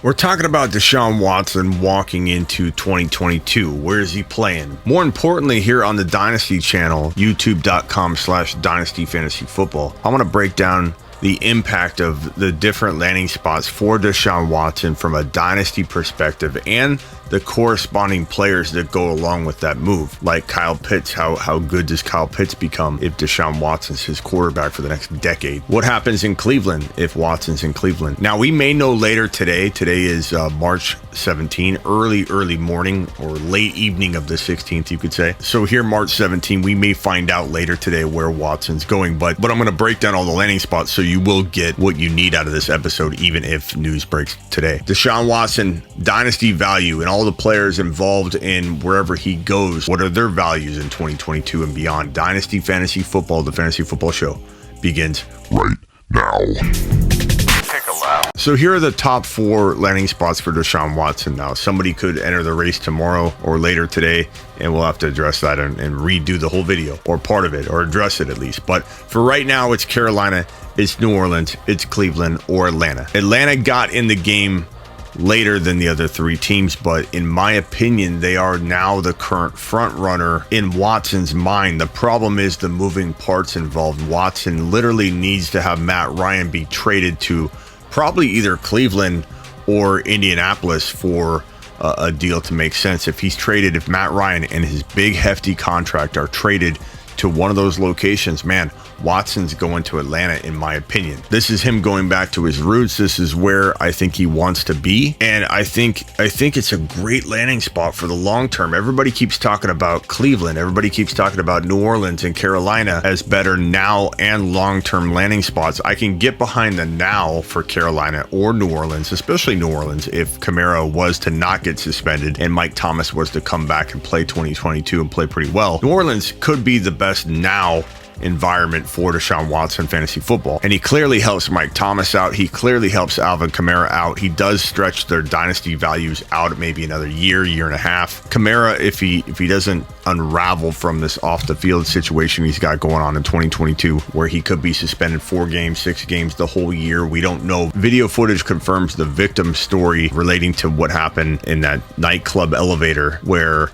We're talking about Deshaun Watson walking into 2022. Where is he playing? More importantly, here on the Dynasty channel, youtube.com/Dynasty Fantasy Football, I want to break down the impact of the different landing spots for Deshaun Watson from a Dynasty perspective and the corresponding players that go along with that move. Like Kyle Pitts, how good does Kyle Pitts become if Deshaun Watson's his quarterback for the next decade? What happens in Cleveland if Watson's in Cleveland? Now, we may know later today. Today is March 17, early morning or late evening of the 16th, you could say. So here, March 17, we may find out later today where Watson's going, but I'm going to break down all the landing spots so you will get what you need out of this episode, even if news breaks today. Deshaun Watson, Dynasty value, and all the players involved in wherever he goes. What are their values in 2022 and beyond? Dynasty Fantasy Football, the Fantasy Football Show, begins right now. So here are the top 4 landing spots for Deshaun Watson now. Somebody could enter the race tomorrow or later today, and we'll have to address that and redo the whole video or part of it, or address it at least. But for right now, it's Carolina, it's New Orleans, it's Cleveland, or Atlanta. Atlanta got in the game later than the other 3 teams, but in my opinion, they are now the current front runner in Watson's mind. The problem is the moving parts involved. Watson literally needs to have Matt Ryan be traded to probably either Cleveland or Indianapolis for a deal to make sense. If Matt Ryan and his big hefty contract are traded to one of those locations, man, Watson's going to Atlanta, in my opinion. This is him going back to his roots. This is where I think he wants to be. And I think it's a great landing spot for the long term. Everybody keeps talking about Cleveland. Everybody keeps talking about New Orleans and Carolina as better now and long-term landing spots. I can get behind the now for Carolina or New Orleans, especially New Orleans, if Chimera was to not get suspended and Mike Thomas was to come back and play 2022 and play pretty well. New Orleans could be the best now environment for Deshaun Watson fantasy football. And he clearly helps Mike Thomas out. He clearly helps Alvin Chimera out. He does stretch their dynasty values out maybe another year and a half. Chimera, if he doesn't unravel from this off the field situation he's got going on in 2022, where he could be suspended 4 games, 6 games, the whole year, we don't know. Video footage confirms the victim story relating to what happened in that nightclub elevator where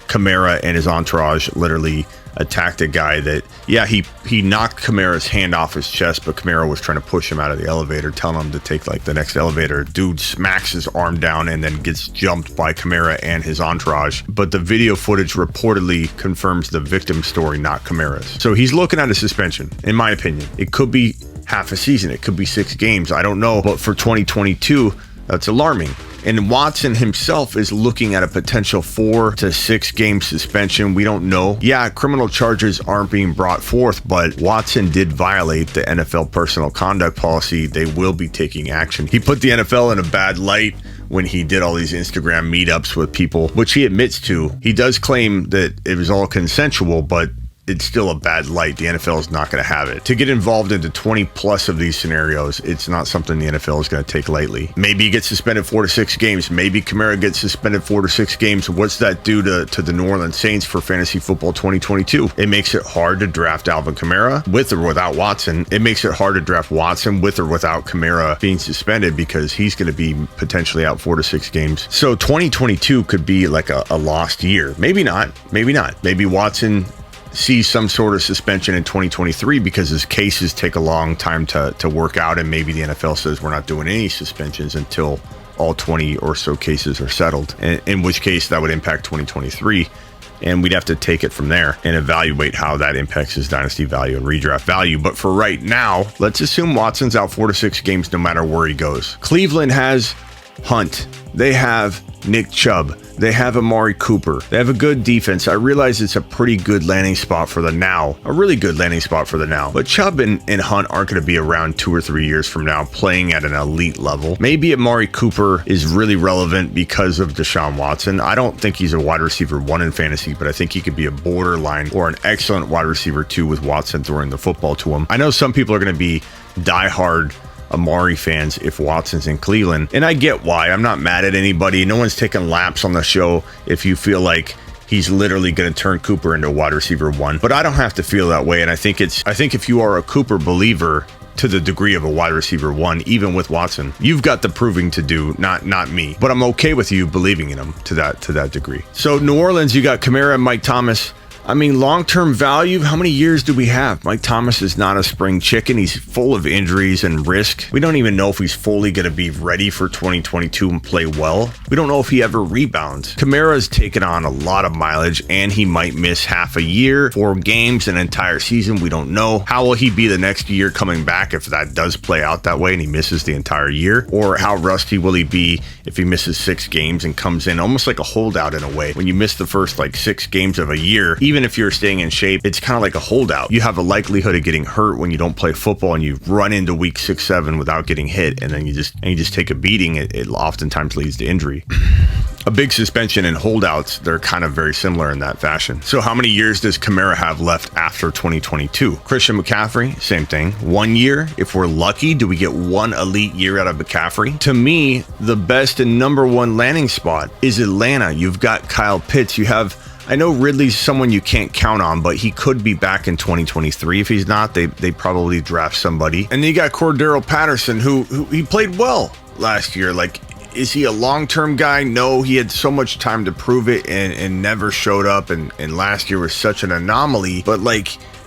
Chimera and his entourage literally attacked a guy that, he knocked Chimera's hand off his chest, but Chimera was trying to push him out of the elevator, telling him to take the next elevator. Dude smacks his arm down and then gets jumped by Chimera and his entourage. But the video footage reportedly confirms the victim's story, not Chimera's. So he's looking at a suspension, in my opinion. It could be half a season. It could be 6 games. I don't know. But for 2022, that's alarming. And Watson himself is looking at a potential 4 to 6 game suspension. We don't know. Yeah, criminal charges aren't being brought forth, but Watson did violate the NFL personal conduct policy. They will be taking action. He put the NFL in a bad light when he did all these Instagram meetups with people, which he admits to. He does claim that it was all consensual, but it's still a bad light. The NFL is not going to have it. To get involved into 20 plus of these scenarios, it's not something the NFL is going to take lightly. Maybe he gets suspended 4 to 6 games. Maybe Chimera gets suspended 4 to 6 games. What's that do to the New Orleans Saints for fantasy football 2022? It makes it hard to draft Alvin Chimera with or without Watson. It makes it hard to draft Watson with or without Chimera being suspended, because he's going to be potentially out 4 to 6 games. So 2022 could be like a lost year. Maybe not. Maybe Watson sees some sort of suspension in 2023 because his cases take a long time to work out, and maybe the NFL says we're not doing any suspensions until all 20 or so cases are settled, in which case that would impact 2023, and we'd have to take it from there and evaluate how that impacts his dynasty value and redraft value. But for right now, let's assume Watson's out 4 to 6 games no matter where he goes. Cleveland has Hunt. They have Nick Chubb. They have Amari Cooper. They have a good defense. I realize it's a pretty good landing spot for the now. A really good landing spot for the now. But Chubb and Hunt aren't going to be around 2 or 3 years from now playing at an elite level. Maybe Amari Cooper is really relevant because of Deshaun Watson. I don't think he's a wide receiver 1 in fantasy, but I think he could be a borderline or an excellent wide receiver 2 with Watson throwing the football to him. I know some people are going to be diehard Amari fans if Watson's in Cleveland, and I get why. I'm not mad at anybody. No one's taking laps on the show if you feel like he's literally going to turn Cooper into a wide receiver 1, but I don't have to feel that way. And I think if you are a Cooper believer, to the degree of a wide receiver 1, even with Watson. You've got the proving to do, not me. But I'm okay with you believing in him to that degree. So New Orleans, you got Chimera and Mike Thomas. I mean, long-term value, how many years do we have? Mike Thomas is not a spring chicken. He's full of injuries and risk. We don't even know if he's fully going to be ready for 2022 and play well. We don't know if he ever rebounds. Chimera's taken on a lot of mileage, and he might miss half a year, 4 games, an entire season. We don't know. How will he be the next year coming back if that does play out that way and he misses the entire year? Or how rusty will he be if he misses 6 games and comes in almost like a holdout in a way? When you miss the first 6 games of a year, even if you're staying in shape, it's kind of like a holdout. You have a likelihood of getting hurt when you don't play football and you run into week 6, 7 without getting hit, and then you just take a beating. It oftentimes leads to injury. A big suspension and holdouts, they're kind of very similar in that fashion. So how many years does Chimera have left after 2022? Christian McCaffrey, same thing. 1 year. If we're lucky, do we get 1 elite year out of McCaffrey? To me, the best and number 1 landing spot is Atlanta. You've got Kyle Pitts. I know Ridley's someone you can't count on, but he could be back in 2023. If he's not, they probably draft somebody. And then you got Cordero Patterson, who he played well last year. Is he a long-term guy? No, he had so much time to prove it and never showed up. And last year was such an anomaly. But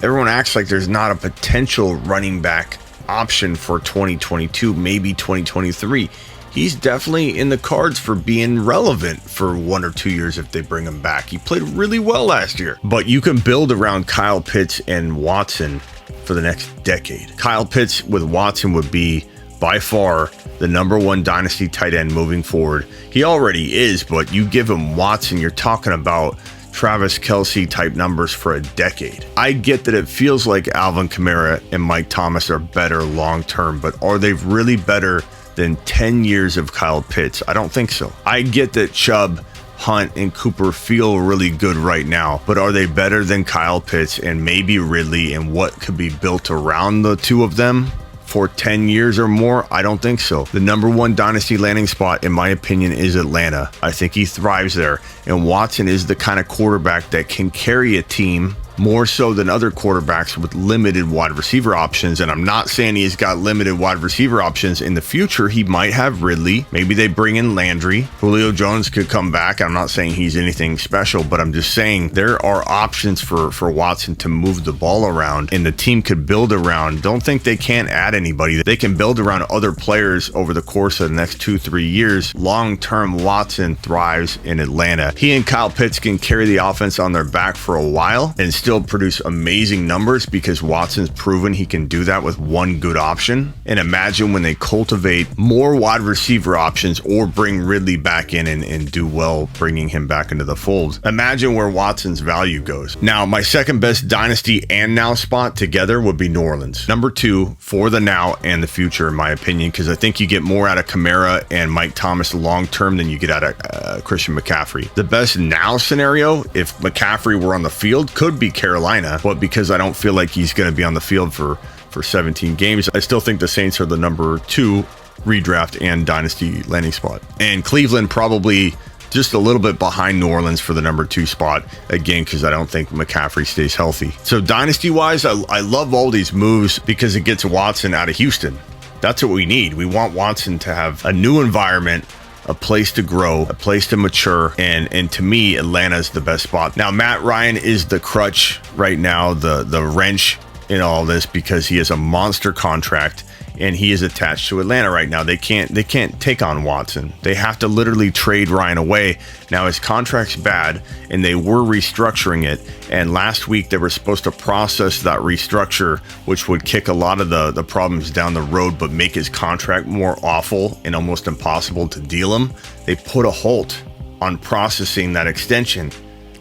everyone acts like there's not a potential running back option for 2022, maybe 2023. He's definitely in the cards for being relevant for 1 or 2 years if they bring him back. He played really well last year. But you can build around Kyle Pitts and Watson for the next decade. Kyle Pitts with Watson would be by far the number 1 dynasty tight end moving forward. He already is, but you give him Watson, you're talking about Travis Kelce type numbers for a decade. I get that it feels like Alvin Kamara and Mike Thomas are better long term, but are they really better than 10 years of Kyle Pitts? I don't think so. I get that Chubb, Hunt, and Cooper feel really good right now, but are they better than Kyle Pitts and maybe Ridley and what could be built around the two of them for 10 years or more? I don't think so. The number 1 dynasty landing spot, in my opinion, is Atlanta. I think he thrives there, and Watson is the kind of quarterback that can carry a team more so than other quarterbacks with limited wide receiver options. And I'm not saying he's got limited wide receiver options. In the future, he might have Ridley. Maybe they bring in Landry. Julio Jones could come back. I'm not saying he's anything special, but I'm just saying there are options for Watson to move the ball around, and the team could build around. Don't think they can't add anybody. They can build around other players over the course of the next 2-3 years. Long-term, Watson thrives in Atlanta. He and Kyle Pitts can carry the offense on their back for a while and still produce amazing numbers because Watson's proven he can do that with 1 good option. And imagine when they cultivate more wide receiver options or bring Ridley back in and do well bringing him back into the fold. Imagine where Watson's value goes. Now, my second best dynasty and now spot together would be New Orleans. Number 2 for the now and the future, in my opinion, because I think you get more out of Chimera and Mike Thomas long term than you get out of Christian McCaffrey. The best now scenario, if McCaffrey were on the field, could be Carolina, but because I don't feel like he's going to be on the field for 17 games, I still think the Saints are the number 2 redraft and dynasty landing spot. And Cleveland probably just a little bit behind New Orleans for the number 2 spot, again, because I don't think McCaffrey stays healthy. So dynasty-wise, I love all these moves because it gets Watson out of Houston. That's what we need. We want Watson to have a new environment, a place to grow, a place to mature, and to me, Atlanta's the best spot. Now, Matt Ryan is the crutch right now, the wrench in all this, because he has a monster contract and he is attached to Atlanta right now. They can't take on Watson. They have to literally trade Ryan away. Now his contract's bad and they were restructuring it. And last week they were supposed to process that restructure, which would kick a lot of the problems down the road, but make his contract more awful and almost impossible to deal him. They put a halt on processing that extension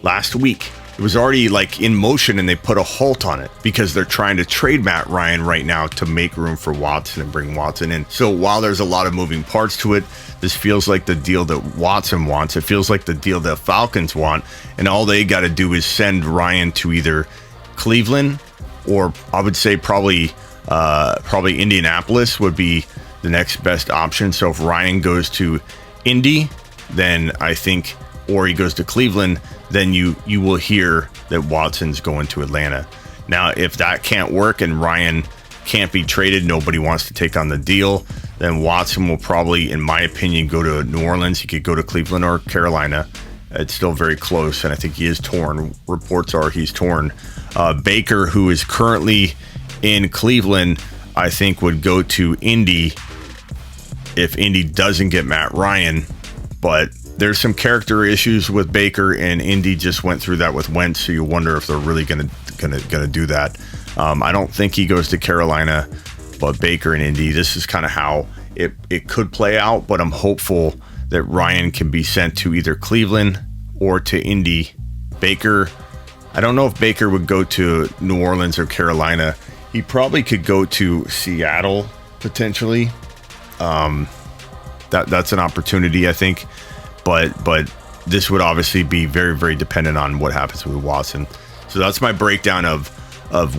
last week. It was already in motion and they put a halt on it because they're trying to trade Matt Ryan right now to make room for Watson and bring Watson in. So while there's a lot of moving parts to it, this feels like the deal that Watson wants. It feels like the deal that Falcons want. And all they got to do is send Ryan to either Cleveland or I would say probably Indianapolis would be the next best option. So if Ryan goes to Indy, then I think, or he goes to Cleveland, then you will hear that Watson's going to Atlanta. Now, if that can't work and Ryan can't be traded, nobody wants to take on the deal, then Watson will probably, in my opinion, go to New Orleans. He could go to Cleveland or Carolina. It's still very close, and I think he is torn. Reports are he's torn. Baker, who is currently in Cleveland, I think would go to Indy if Indy doesn't get Matt Ryan. But there's some character issues with Baker, and Indy just went through that with Wentz, so you wonder if they're really gonna do that. I don't think he goes to Carolina, but Baker and Indy, this is kind of how it could play out, but I'm hopeful that Ryan can be sent to either Cleveland or to Indy. Baker, I don't know if Baker would go to New Orleans or Carolina. He probably could go to Seattle, potentially. That's an opportunity, I think. But this would obviously be very, very dependent on what happens with Watson. So that's my breakdown of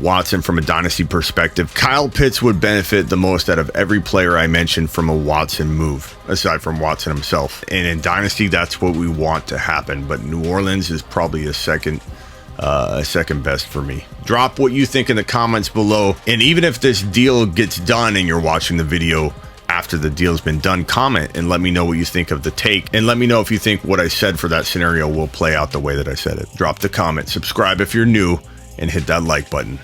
Watson from a dynasty perspective. Kyle Pitts would benefit the most out of every player I mentioned from a Watson move, aside from Watson himself. And in dynasty, that's what we want to happen. But New Orleans is probably a second best for me. Drop what you think in the comments below. And even if this deal gets done and you're watching the video after the deal's been done, comment and let me know what you think of the take, and let me know if you think what I said for that scenario will play out the way that I said it. Drop the comment, subscribe if you're new, and hit that like button.